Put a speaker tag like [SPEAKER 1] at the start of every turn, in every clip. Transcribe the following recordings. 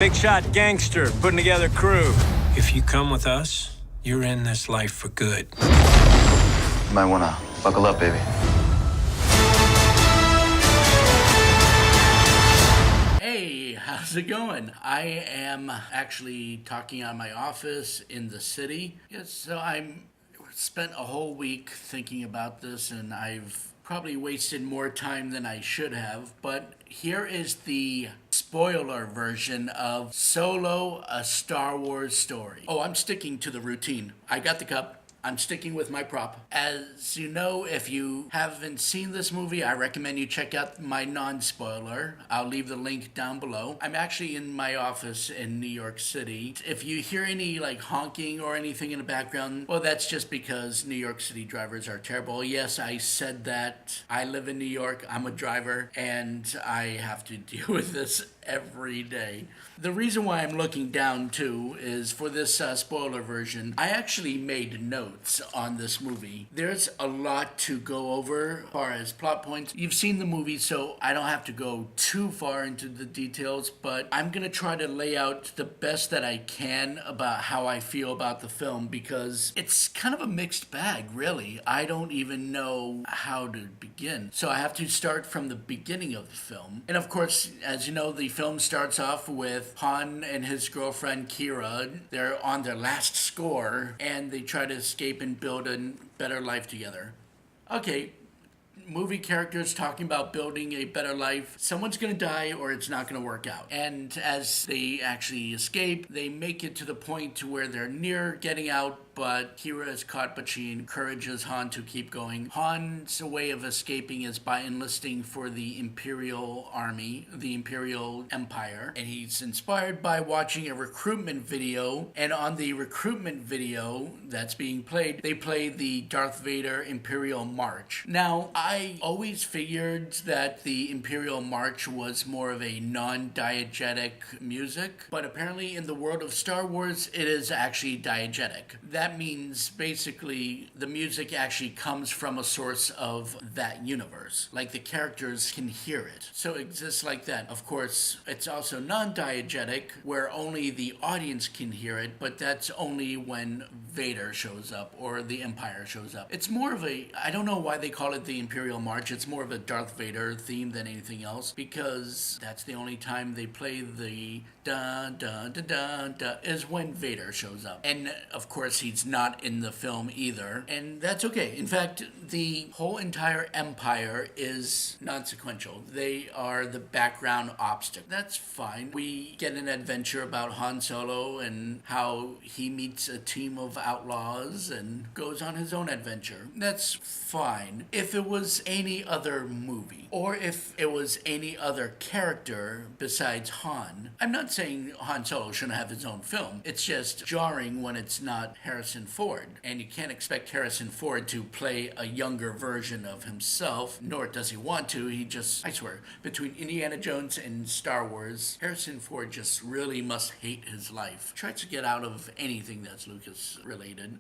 [SPEAKER 1] Big shot gangster putting together a crew. If you come with us, you're in this life for good.
[SPEAKER 2] You might wanna buckle up, baby.
[SPEAKER 3] Hey, how's it going? I am actually talking out of my office in the city. Yes, so I spent a whole week thinking about this, and I've probably wasted more time than I should have, but here is the spoiler version of Solo, a Star Wars story. Oh, I'm sticking to the routine. I got the cup. I'm sticking with my prop. As you know, if you haven't seen this movie, I recommend you check out my non-spoiler. I'll leave the link down below. I'm actually in my office in New York City. If you hear any honking or anything in the background, well, that's just because New York City drivers are terrible. Yes, I said that. I live in New York. I'm a driver, and I have to deal with this every day. The reason why I'm looking down too is for this spoiler version, I actually made notes on this movie. There's a lot to go over as far as plot points. You've seen the movie, so I don't have to go too far into the details, but I'm gonna try to lay out the best that I can about how I feel about the film, because it's kind of a mixed bag, really. I don't even know how to begin. So I have to start from the beginning of the film. And of course, as you know, the film starts off with Han and his girlfriend Kira. They're on their last score, and they try to escape and build a better life together. Okay, movie characters talking about building a better life. Someone's gonna die or it's not gonna work out. And as they actually escape, they make it to the point to where they're near getting out, but Kira is caught, but she encourages Han to keep going. Han's way of escaping is by enlisting for the Imperial Army, the Imperial Empire, and he's inspired by watching a recruitment video, and on the recruitment video that's being played, they play the Darth Vader Imperial March. Now, I always figured that the Imperial March was more of a non-diegetic music, but apparently in the world of Star Wars, it is actually diegetic. That means basically the music actually comes from a source of that universe. Like the characters can hear it. So it exists like that. Of course, it's also non-diegetic where only the audience can hear it, but that's only when Vader shows up or the Empire shows up. It's more of a, I don't know why they call it the Imperial March. It's more of a Darth Vader theme than anything else, because that's the only time they play the da da da da da is when Vader shows up. And of course, he's not in the film either, and that's okay. In fact, the whole entire Empire is non-sequential. They are the background obstacle. That's fine. We get an adventure about Han Solo and how he meets a team of outlaws and goes on his own adventure. That's fine. If it was any other movie, or if it was any other character besides Han, I'm not saying Han Solo shouldn't have his own film. It's just jarring when it's not Harrison Ford, and you can't expect Harrison Ford to play a younger version of himself, nor does he want to. He just, I swear, between Indiana Jones and Star Wars, Harrison Ford just really must hate his life. Tries to get out of anything that's Lucas related.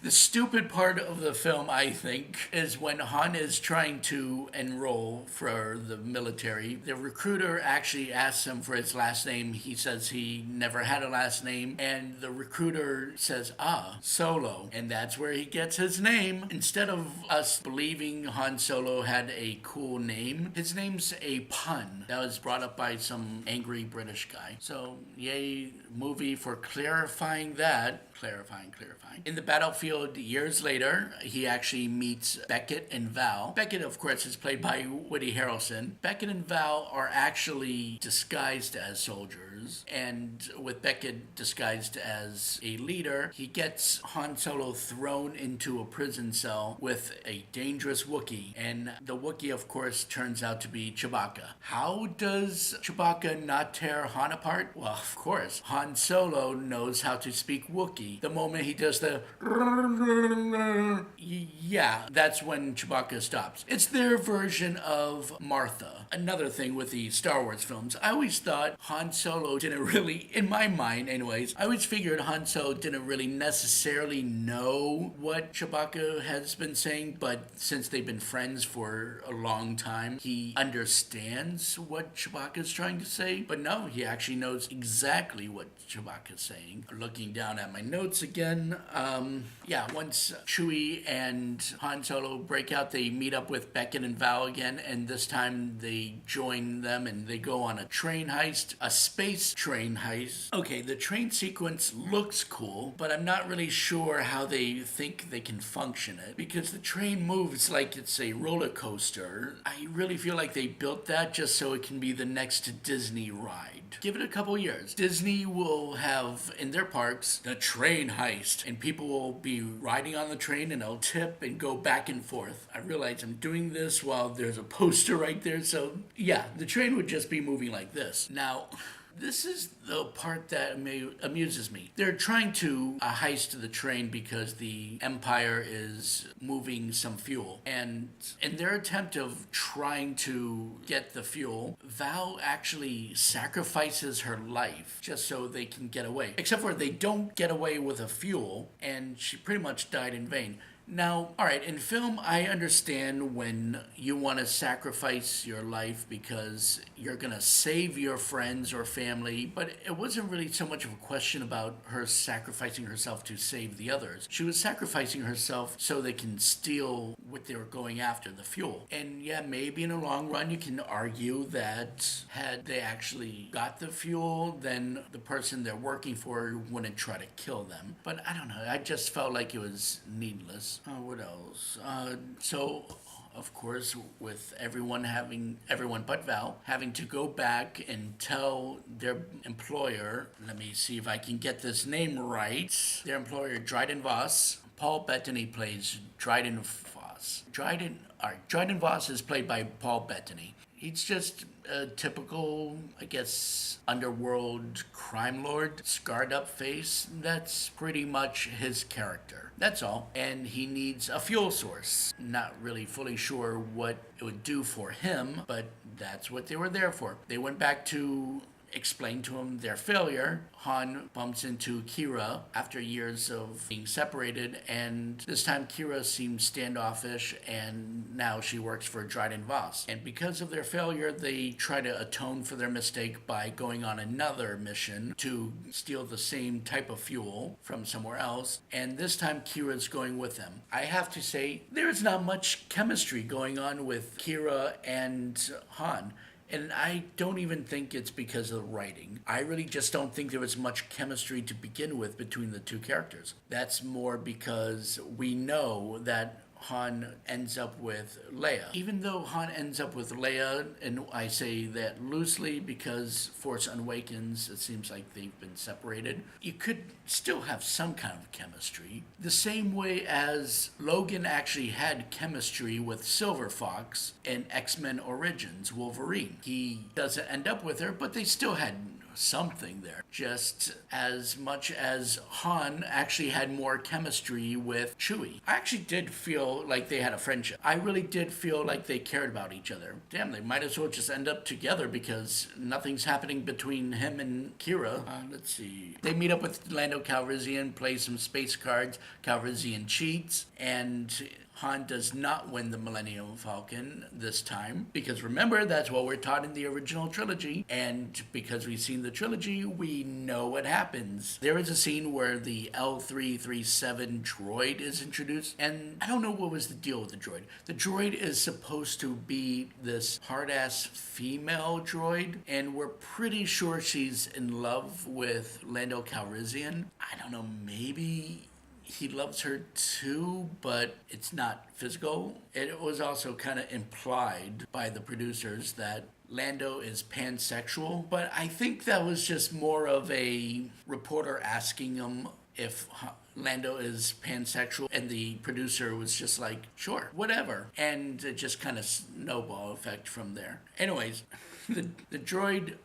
[SPEAKER 3] The stupid part of the film, I think, is when Han is trying to enroll for the military. The recruiter actually asks him for his last name. He says he never had a last name, and the recruiter says, Solo. And that's where he gets his name. Instead of us believing Han Solo had a cool name, his name's a pun that was brought up by some angry British guy. So, yay, movie for clarifying that. Clarifying. In the battlefield years later, he actually meets Beckett and Val. Beckett, of course, is played by Woody Harrelson. Beckett and Val are actually disguised as soldiers, and with Beckett disguised as a leader, he gets Han Solo thrown into a prison cell with a dangerous Wookiee, and the Wookiee, of course, turns out to be Chewbacca. How does Chewbacca not tear Han apart? Well, of course, Han Solo knows how to speak Wookiee. The moment he does the yeah, that's when Chewbacca stops. It's their version of Martha. Another thing with the Star Wars films, I always thought Han Solo didn't really, in my mind anyways, I always figured Han Solo didn't really necessarily know what Chewbacca has been saying, but since they've been friends for a long time, he understands what Chewbacca's trying to say. But no, he actually knows exactly what Chewbacca's saying. Looking down at my notes again, once Chewie and Han Solo break out, they meet up with Beckett and Val again, and this time they join them and they go on a train heist, a space train heist. Okay, the train sequence looks cool, but I'm not really sure how they think they can function it, because the train moves like it's a roller coaster. I really feel like they built that just so it can be the next Disney ride. Give it a couple years. Disney will have in their parks the train heist, and people will be riding on the train and they'll tip and go back and forth. I realize I'm doing this while there's a poster right there, so yeah, the train would just be moving like this. Now, this is the part that amuses me. They're trying to heist the train because the Empire is moving some fuel. And in their attempt of trying to get the fuel, Val actually sacrifices her life just so they can get away. Except for they don't get away with the fuel, and she pretty much died in vain. Now, alright, in film, I understand when you want to sacrifice your life because you're going to save your friends or family, but it wasn't really so much of a question about her sacrificing herself to save the others. She was sacrificing herself so they can steal what they were going after, the fuel. And yeah, maybe in the long run you can argue that had they actually got the fuel, then the person they're working for wouldn't try to kill them. But I don't know, I just felt like it was needless. What else? Of course, with everyone but Val, having to go back and tell their employer, let me see if I can get this name right, their employer, Dryden Voss. Paul Bettany plays Dryden Voss. Dryden Voss is played by Paul Bettany. He's just a typical, I guess, underworld crime lord, scarred up face. That's pretty much his character. That's all. And he needs a fuel source. Not really fully sure what it would do for him, but that's what they were there for. They went back to explain to him their failure. Han bumps into Kira after years of being separated, and this time Kira seems standoffish, and now she works for Dryden Voss. And because of their failure, they try to atone for their mistake by going on another mission to steal the same type of fuel from somewhere else, and this time Kira's going with them. I have to say, there's not much chemistry going on with Kira and Han. And I don't even think it's because of the writing. I really just don't think there was much chemistry to begin with between the two characters. That's more because we know that Han ends up with Leia. Even though Han ends up with Leia, and I say that loosely because Force Awakens, it seems like they've been separated, you could still have some kind of chemistry. The same way as Logan actually had chemistry with Silver Fox in X-Men Origins Wolverine. He doesn't end up with her, but they still had something there. Just as much as Han actually had more chemistry with Chewie. I actually did feel like they had a friendship. I really did feel like they cared about each other. Damn, they might as well just end up together because nothing's happening between him and Kira. Let's see. They meet up with Lando Calrissian, play some space cards. Calrissian cheats, and Han does not win the Millennium Falcon this time, because remember, that's what we're taught in the original trilogy, and because we've seen the trilogy, we know what happens. There is a scene where the L337 droid is introduced, and I don't know what was the deal with the droid. The droid is supposed to be this hard-ass female droid, and we're pretty sure she's in love with Lando Calrissian. I don't know, maybe he loves her too, but it's not physical. It was also kind of implied by the producers that Lando is pansexual, but I think that was just more of a reporter asking him if Lando is pansexual, and the producer was just like, sure, whatever. And it just kind of snowball effect from there. Anyways, the droid,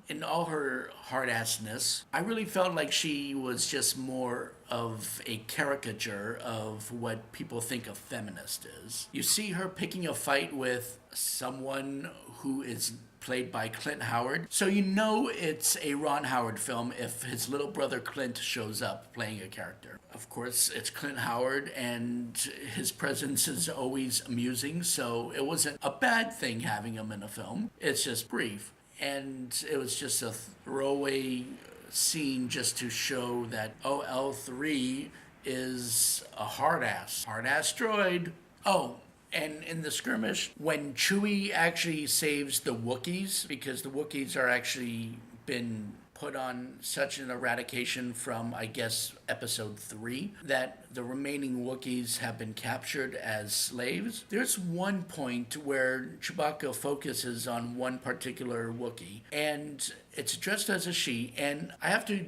[SPEAKER 3] in all her hard-assness, I really felt like she was just more of a caricature of what people think a feminist is. You see her picking a fight with someone who is played by Clint Howard. So you know it's a Ron Howard film if his little brother Clint shows up playing a character. Of course, it's Clint Howard, and his presence is always amusing, so it wasn't a bad thing having him in a film. It's just brief. And it was just a throwaway scene just to show that OL3 is a hard-ass droid. Oh, and in the skirmish, when Chewie actually saves the Wookiees, because the Wookiees are actually been put on such an eradication from, I guess, episode 3, that the remaining Wookiees have been captured as slaves. There's one point where Chewbacca focuses on one particular Wookiee, and it's dressed as a she, and I have to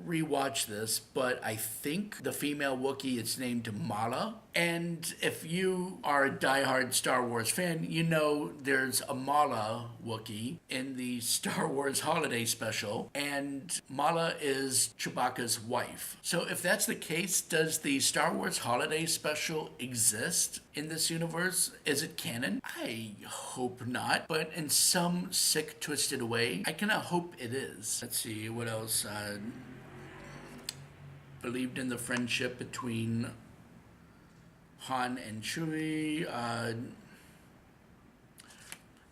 [SPEAKER 3] rewatch this, but I think the female Wookiee is named Mala. And if you are a diehard Star Wars fan, you know there's a Mala Wookiee in the Star Wars Holiday Special, and Mala is Chewbacca's wife. So if that's the case, does the Star Wars Holiday Special exist in this universe? Is it canon? I hope not, but in some sick, twisted way, I kind of hope it is. Let's see, what else? Believed in the friendship between Han and Chewie.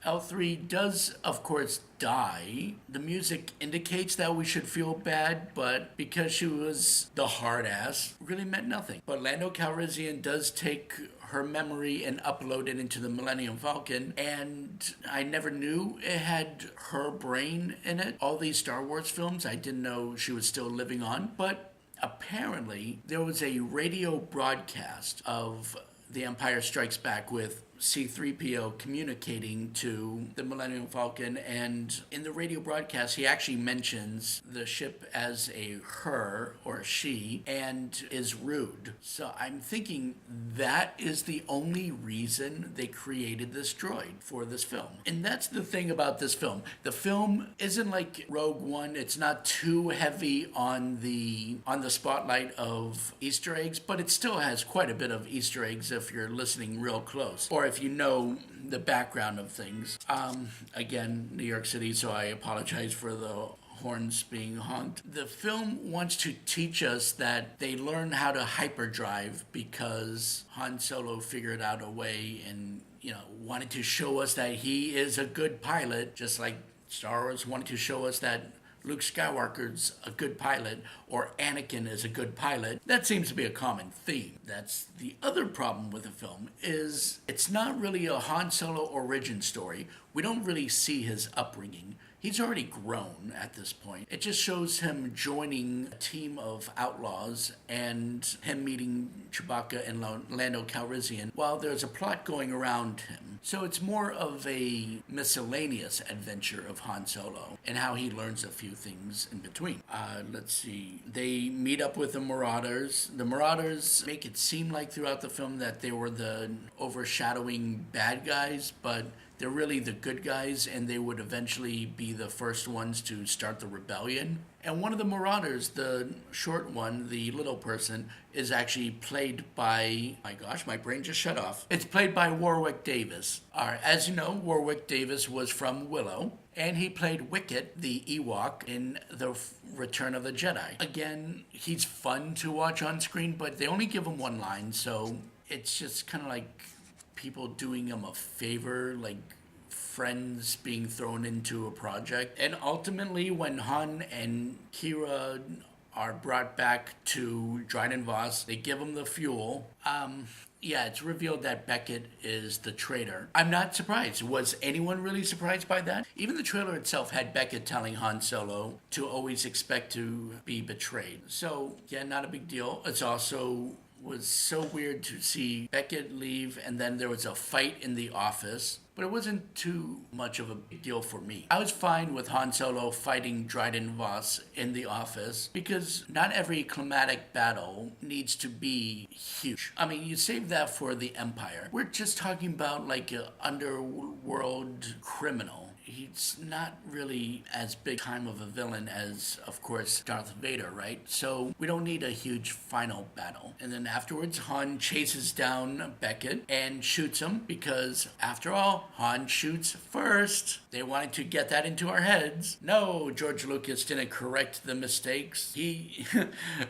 [SPEAKER 3] L3 does, of course, die. The music indicates that we should feel bad, but because she was the hard ass, really meant nothing. But Lando Calrissian does take her memory and upload it into the Millennium Falcon, and I never knew it had her brain in it. All these Star Wars films, I didn't know she was still living on, but apparently there was a radio broadcast of The Empire Strikes Back with C-3PO communicating to the Millennium Falcon, and in the radio broadcast he actually mentions the ship as a her or she and is rude. So I'm thinking that is the only reason they created this droid for this film. And that's the thing about this film. The film isn't like Rogue One. It's not too heavy on the spotlight of Easter eggs, but it still has quite a bit of Easter eggs if you're listening real close, or if you know the background of things. Again, New York City, so I apologize for the horns being honked. The film wants to teach us that they learn how to hyperdrive because Han Solo figured out a way and, wanted to show us that he is a good pilot, just like Star Wars wanted to show us that Luke Skywalker's a good pilot, or Anakin is a good pilot. That seems to be a common theme. That's the other problem with the film, is it's not really a Han Solo origin story. We don't really see his upbringing. He's already grown at this point. It just shows him joining a team of outlaws and him meeting Chewbacca and Lando Calrissian while there's a plot going around him. So it's more of a miscellaneous adventure of Han Solo and how he learns a few things in between. Let's see. They meet up with the Marauders. The Marauders make it seem like throughout the film that they were the overshadowing bad guys, but they're really the good guys, and they would eventually be the first ones to start the rebellion. And one of the Marauders, the short one, the little person, is actually played by... My gosh, my brain just shut off. It's played by Warwick Davis. As you know, Warwick Davis was from Willow, and he played Wicket, the Ewok, in The Return of the Jedi. Again, he's fun to watch on screen, but they only give him one line, so it's just kind of like people doing him a favor, like friends being thrown into a project. And ultimately, when Han and Kira are brought back to Dryden Voss, they give him the fuel. It's revealed that Beckett is the traitor. I'm not surprised. Was anyone really surprised by that? Even the trailer itself had Beckett telling Han Solo to always expect to be betrayed. So, yeah, not a big deal. It's also was so weird to see Beckett leave, and then there was a fight in the office, but it wasn't too much of a big deal for me. I was fine with Han Solo fighting Dryden Voss in the office, because not every climatic battle needs to be huge. I mean, you save that for the Empire. We're just talking about like an underworld criminal. he's not really as big time of a villain as, of course, Darth Vader, right? So we don't need a huge final battle. And then afterwards, Han chases down Beckett and shoots him because, after all, Han shoots first. They wanted to get that into our heads. No, George Lucas didn't correct the mistakes.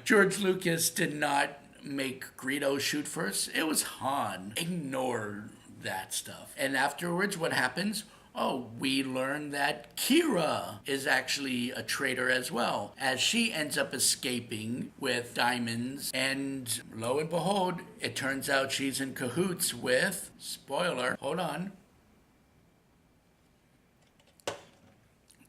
[SPEAKER 3] George Lucas did not make Greedo shoot first. It was Han. Ignore that stuff. And afterwards, what happens? Oh, we learn that Kira is actually a traitor as well, as she ends up escaping with diamonds, and lo and behold, it turns out she's in cahoots with, spoiler, hold on,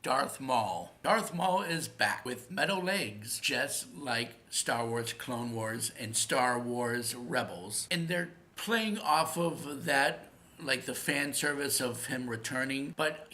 [SPEAKER 3] Darth Maul. Darth Maul is back with metal legs, just like Star Wars Clone Wars and Star Wars Rebels. And they're playing off of that, like the fan service of him returning, but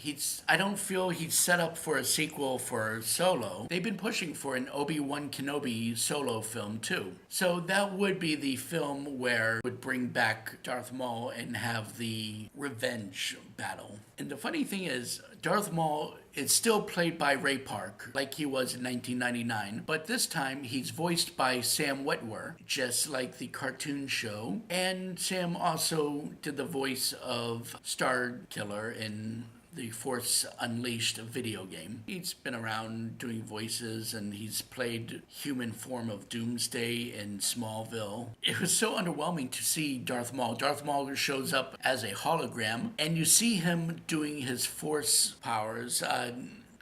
[SPEAKER 3] I don't feel he's set up for a sequel for Solo. They've been pushing for an Obi-Wan Kenobi Solo film too. So that would be the film where would bring back Darth Maul and have the revenge battle. And the funny thing is, Darth Maul is still played by Ray Park, like he was in 1999, but this time he's voiced by Sam Witwer, just like the cartoon show. And Sam also did the voice of Star Killer in the Force Unleashed video game. He's been around doing voices, and he's played human form of Doomsday in Smallville. It was so underwhelming to see Darth Maul. Darth Maul shows up as a hologram, and you see him doing his Force powers.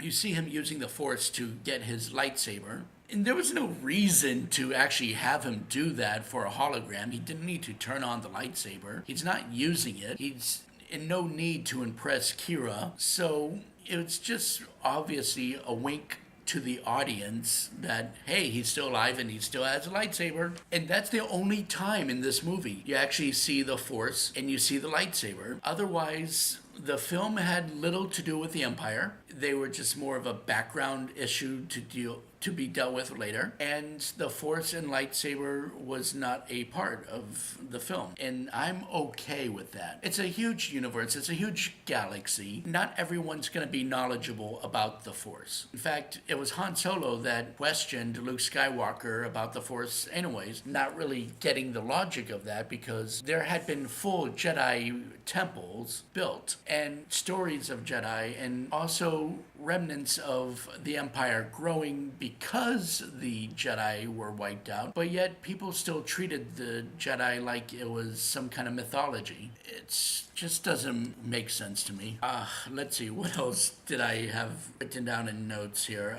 [SPEAKER 3] You see him using the Force to get his lightsaber. And there was no reason to actually have him do that for a hologram. He didn't need to turn on the lightsaber. He's not using it. He's in no need to impress Kira. So it's just obviously a wink to the audience that, hey, he's still alive and he still has a lightsaber. And that's the only time in this movie you actually see the Force and you see the lightsaber. Otherwise, the film had little to do with the Empire. They were just more of a background issue to be dealt with later. And the Force and lightsaber was not a part of the film. And I'm okay with that. It's a huge universe. It's a huge galaxy. Not everyone's going to be knowledgeable about the Force. In fact, it was Han Solo that questioned Luke Skywalker about the Force anyways, not really getting the logic of that because there had been full Jedi temples built and stories of Jedi and also remnants of the Empire growing because the Jedi were wiped out, but yet people still treated the Jedi like it was some kind of mythology. It just doesn't make sense to me. Let's see, what else did I have written down in notes here?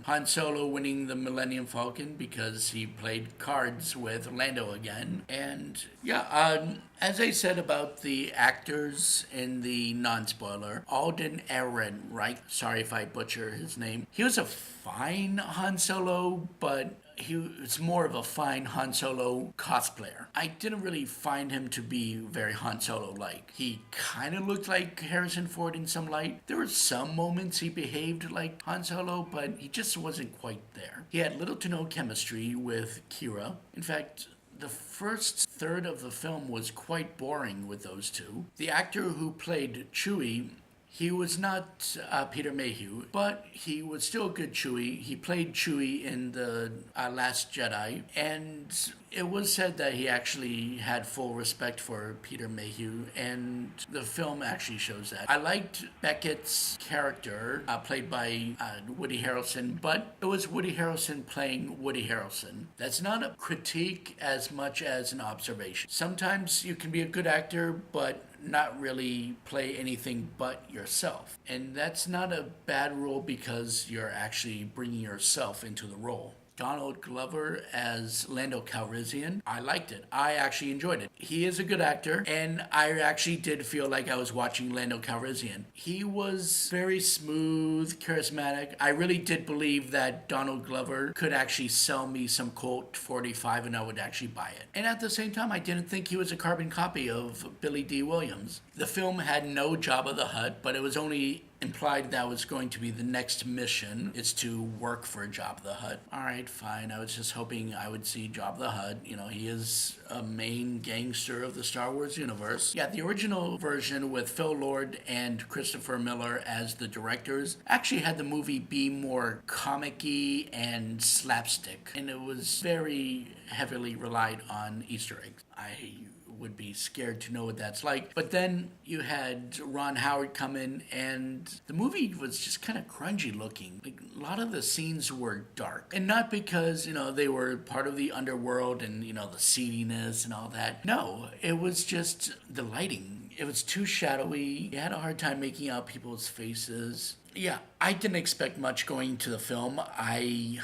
[SPEAKER 3] Han Solo winning the Millennium Falcon because he played cards with Lando again. And yeah, as I said about the actors in the non-spoiler, Alden Ehrenreich, right? Sorry if I butcher his name. He was a fine Han Solo, but he was more of a fine Han Solo cosplayer. I didn't really find him to be very Han Solo-like. He kind of looked like Harrison Ford in some light. There were some moments he behaved like Han Solo, but he just wasn't quite there. He had little to no chemistry with Kira. In fact, the first third of the film was quite boring with those two. The actor who played Chewie, he was not Peter Mayhew, but he was still a good Chewie. He played Chewie in the Last Jedi, and it was said that he actually had full respect for Peter Mayhew, and the film actually shows that. I liked Beckett's character, played by Woody Harrelson, but it was Woody Harrelson playing Woody Harrelson. That's not a critique as much as an observation. Sometimes you can be a good actor, but not really play anything but yourself. And that's not a bad role because you're actually bringing yourself into the role. Donald Glover as Lando Calrissian, I liked it. I actually enjoyed it. He is a good actor, and I actually did feel like I was watching Lando Calrissian. He was very smooth, charismatic. I really did believe that Donald Glover could actually sell me some Colt 45 and I would actually buy it. And at the same time, I didn't think he was a carbon copy of Billy D. Williams. The film had no Jabba the Hutt, but it was only implied that was going to be the next mission, is to work for Jabba the Hutt. All right, fine. I was just hoping I would see Jabba the Hutt. You know, he is a main gangster of the Star Wars universe. Yeah, the original version with Phil Lord and Christopher Miller as the directors actually had the movie be more comic-y and slapstick, and it was very heavily relied on Easter eggs. I would be scared to know what that's like. But then you had Ron Howard come in, and the movie was just kind of grungy looking. Like, a lot of the scenes were dark. And not because, they were part of the underworld and, the seediness and all that. No, it was just the lighting. It was too shadowy. You had a hard time making out people's faces. Yeah, I didn't expect much going to the film. I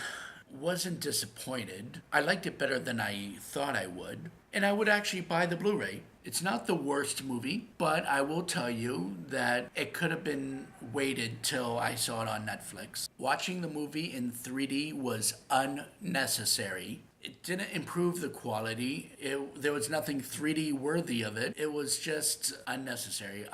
[SPEAKER 3] wasn't disappointed. I liked it better than I thought I would. And I would actually buy the Blu-ray. It's not the worst movie, but I will tell you that it could have been waited till I saw it on Netflix. Watching the movie in 3D was unnecessary. It didn't improve the quality. There was nothing 3D worthy of it. It was just unnecessary.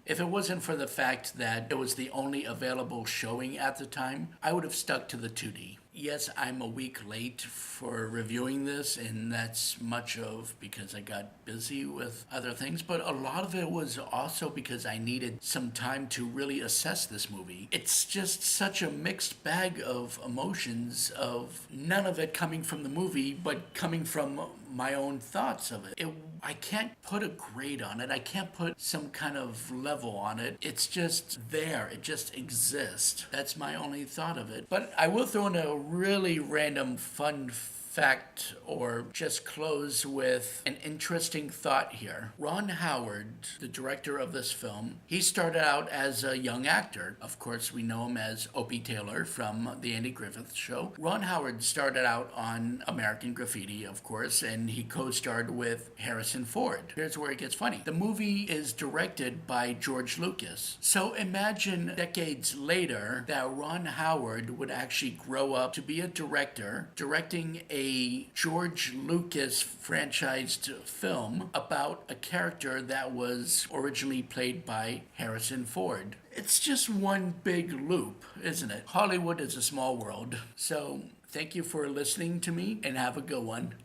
[SPEAKER 3] If it wasn't for the fact that it was the only available showing at the time, I would have stuck to the 2D. Yes, I'm a week late for reviewing this, and that's much of because I got busy with other things, but a lot of it was also because I needed some time to really assess this movie. It's just such a mixed bag of emotions, of none of it coming from the movie, but coming from my own thoughts of it. I can't put a grade on it. I can't put some kind of level on it. It's just there. It just exists. That's my only thought of it. But I will throw in a really random fun fact, or just close with an interesting thought here. Ron Howard, the director of this film, he started out as a young actor. Of course, we know him as Opie Taylor from The Andy Griffith Show. Ron Howard started out on American Graffiti, of course, and he co-starred with Harrison Ford. Here's where it gets funny. The movie is directed by George Lucas. So imagine decades later that Ron Howard would actually grow up to be a director, directing a George Lucas franchised film about a character that was originally played by Harrison Ford. It's just one big loop, isn't it? Hollywood is a small world. So thank you for listening to me, and have a good one.